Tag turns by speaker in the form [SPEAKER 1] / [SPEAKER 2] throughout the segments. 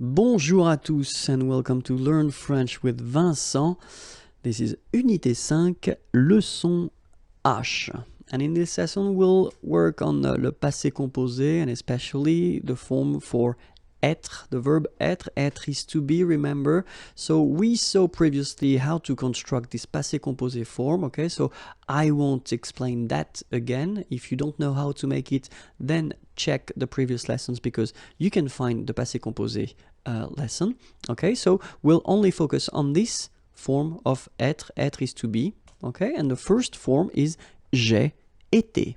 [SPEAKER 1] Bonjour à tous and welcome to Learn French with Vincent. This is Unité 5, leçon H. And in this lesson, we'll work on le passé composé and especially the form for être, the verb être. Être is to be, remember. So we saw previously how to construct this passé composé form, okay? So I won't explain that again. If you don't know how to make it, then check the previous lessons because you can find the passé composé lesson, okay? So we'll only focus on this form of être. Être is to be, okay? And the first form is j'ai été.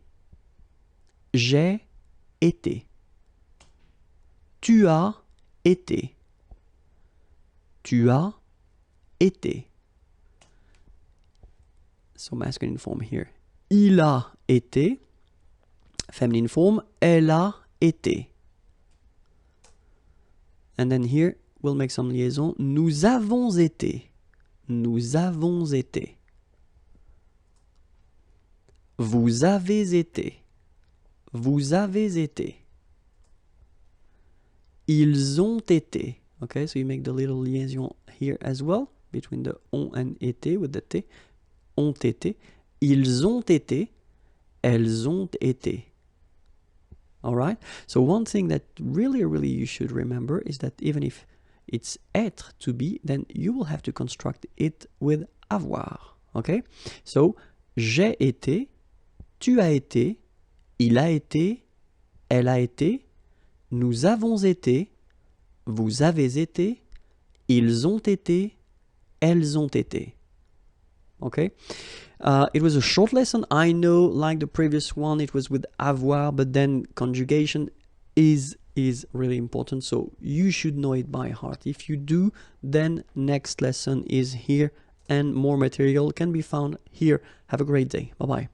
[SPEAKER 1] J'ai été. Tu as été. Tu as été. So masculine form here. Il a été. Feminine form. Elle a été. And then here, we'll make some liaison. Nous avons été. Nous avons été. Vous avez été. Vous avez été. Ils ont été. Okay, so you make the little liaison here as well, between the on and été with the t. Ont été. Ils ont été. Elles ont été. Alright? So one thing that really you should remember is that even if it's être to be, then you will have to construct it with avoir. Okay? So, j'ai été, tu as été, il a été, elle a été, nous avons été, vous avez été, ils ont été, elles ont été. Okay? It was a short lesson. I know, like the previous one, it was with avoir, but then conjugation is really important. So you should know it by heart. If you do, then next lesson is here and more material can be found here. Have a great day. Bye-bye.